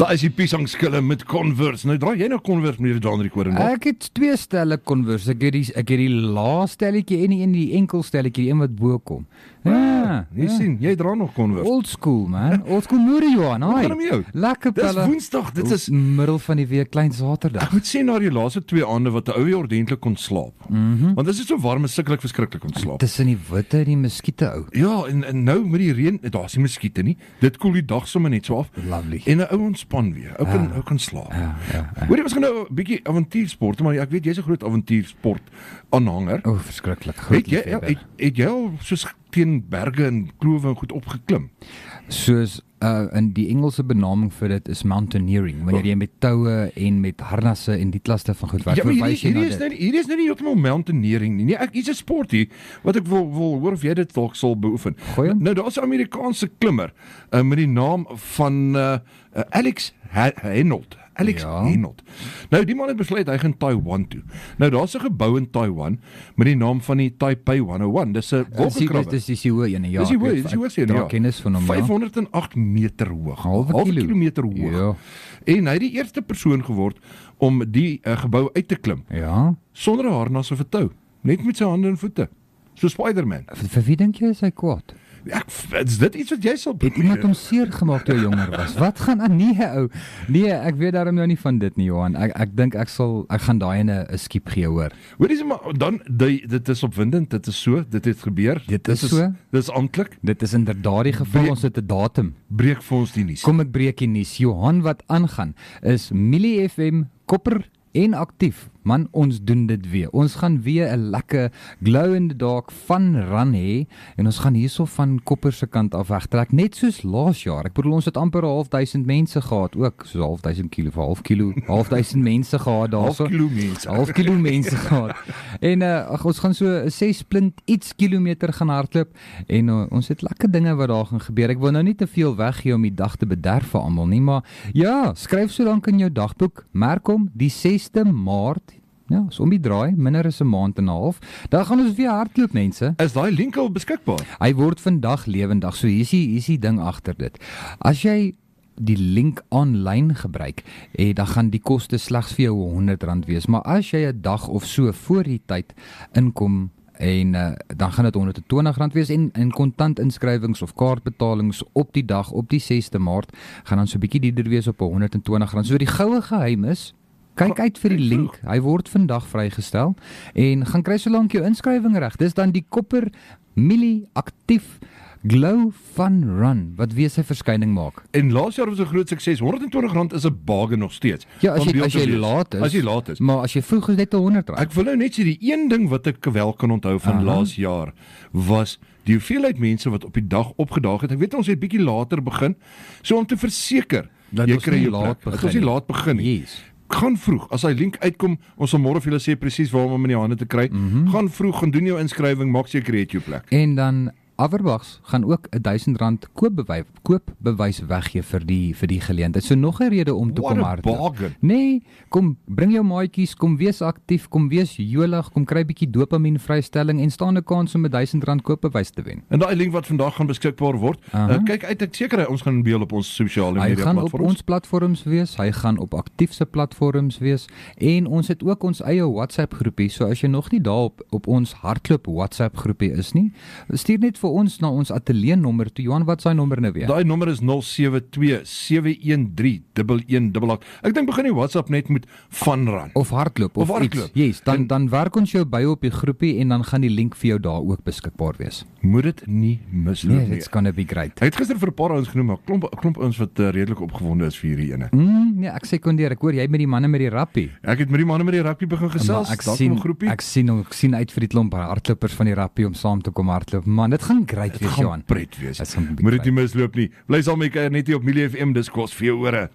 Daar is die piesangskille met Converse. Nou draai jy nou Converse meneer Hendrik hoor en wat? Ek het 2 stelle Converse. Ek het die laastelletjie en die enkelstelletjie, die een wat bo kom. Ja, Jy sien, jy dra nog Converse. old school man. Old school moeder Johan. Hoe gaan het met jou? Lekker Dis pelle. Woensdag, dit is middel van die week, klein Saterdag. Ek moet sê na die laaste 2 aande wat 'n ou weer ordentlik kon slaap. Want dit is so warm en sukkel ek verskriklik kon slaap. Tussen die witte en die muskiete ou. Ja, en nou met die reën, daar's nie muskiete nie. Dit koel die dag sommer net so af. Lovely. En 'n ou ontspan weer. Ou kan slaap. Ja. Hoor jy, ons gaan nou 'n bietjie avontuursport, maar ek weet jy's 'n groot avontuursport aanhanger. O, verskriklik. Groot liefhebber. Het jy al soos teen berge en klowe en goed opgeklim? Soos in die Engelse benaming vir dit is mountaineering, wanneer jy met toue en met harnasse en die klaste van goed werk. Ja, maar Verwys jy na hierdie is nou nie heeltemal mountaineering nie. Nee, hier's 'n sport hier wat ek wil hoor of jy dit dalk sal beoefen. Goeie. Nou daar's 'n Amerikaanse klimmer met die naam van Alex Honnold. Ja. Honnold. Nou die man het besluit hy gaan Taiwan toe. Nou daar's 'n gebou in Taiwan met die naam van die Taipei 101. Dis 'n wolkenkrabber. Dis die hoë ene, ja. Dis die hoë een, ja. Kennis van hom, ja. 508 meter hoog. Halve kilometer hoog. Ja. En hy het die eerste persoon geword om die gebou uit te klim Ja. sonder 'n harnas of 'n tou, net met sy hande en voete. So Spider-Man. Vir wie dink jy is hy kwaad? Is dit iets wat jy sal Het iemand hom seer gemaak toe hy jonger was? Wat gaan aan? Nee ou. Nee, ek weet daarom nou nie van dit nie, Johan. Ek dink ek gaan daai in 'n skiep gee, hoor. Hoor dis maar dan dit is opwindend, dit is so, dit het gebeur. Dit is so. Dis amptelik. Dit is inderdaad die geval, ons het 'n datum. Breek vir ons die nuus. Kom ek breek die nuus. Johan, wat aangaan is Milie FM, Kopper en Aktief. Man, ons doen dit weer. Ons gaan weer 'n lekker glow in the dark fun run hê en ons gaan hierso van Kopper se kant af wegtrek, net soos laas jaar. Ek bedoel ons het amper 500 mense gehad, ook so 500 kilo, 500 mense gehad daarso. 0,5 kilo mense gehad. En ons gaan so 6 punt iets kilometer gaan hardloop en ons het lekker dinge wat daar gaan gebeur. Ek wil nou nie te veel weggee om die dag te bederf vir almal nie, maar ja, skryf so lank in jou dagboek. Merk hom die 6de Maart. Ja, so om die draai, minder as 'n maand en 'n half. Daar gaan ons weer hardloop, mense. Is daai link al beskikbaar? Hy word vandag lewendig. So hier's die ding agter dit. As jy die link aanlyn gebruik, dan gaan die koste slegs vir jou R100 wees. Maar as jy 'n dag of so voor die tyd inkom en dan gaan dit R120 wees en kontant inskrywings of kaartbetalings op die dag op die 6de Maart gaan dan so 'n bietjie duurder wees op R120. So die goue geheim is, kyk uit vir die link. Hy word vandag vrygestel en gaan kry solank jou inskrywing reg. Dis dan die Kopper Milie Aktief Glow Fun Run wat weer sy verskyning maak. En laas jaar was 'n groot sukses. R120 is 'n bargain nog steeds. Ja, as jy laat is. Maar as jy vroeg is net R100. Ek wil nou net sê die een ding wat ek wel kan onthou van laas jaar was die hoeveelheid mense wat op die dag opgedaag het. Ek weet ons het bietjie later begin, so om te verseker dat jy ons kry nie jou laat plek. begin. Ons nie laat begin nie. Yes. Gaan vroeg. As hy link uitkom, ons sal môre vir julle sê presies waar om hom in die hande te kry. Gaan vroeg, gaan doen jou inskrywing, maak seker jy het jou plek. En dan Averbachs gaan ook R1000 koopbewys weggee vir die geleentheid. So nog 'n rede om te kom hardloop. Nee, kom bring jou maatjies, kom wees aktief, kom wees jolig, kom kry bietjie dopamien vrystelling en staan 'n kans om R1000 koopbewys te wen. En daai link wat vandag gaan beskikbaar word, kyk uit, ek seker ons gaan deel op ons sosiale media platforms. Hy gaan op ons platforms wees, hy gaan op Aktief se platforms wees en ons het ook ons eie WhatsApp groepie. So as jy nog nie daar op ons hardloop WhatsApp groepie is nie, stuur net vir ons na ons ateljee nommer toe. Johan, wat is sy nommer nou weer? Daai nommer is 072-713-1188. Ek dink begin die WhatsApp net met funrun. Of hardloop of iets. Yes, dan werk ons jou by op die groepie en dan gaan die link vir jou daar ook beskikbaar wees. Moet dit nie misloop nie. It's gonna be great. Ek het gister vir 'n paar ouens genoem, maar klomp ouens wat redelik opgewonde is vir hierdie ene. Nee, ek sekondeer. Ek hoor jy met die manne met die rappie. Ek het met die manne met die rappie begin gesels. Ek sien uit vir die klomp hardlopers van die rappie om saam te kom hardloop. Man, dit gaan great wees, Johan. Pret wees. Moet dit nie misloop nie. Bly saam met my net hier op Milie FM, dis kos vir jou ore.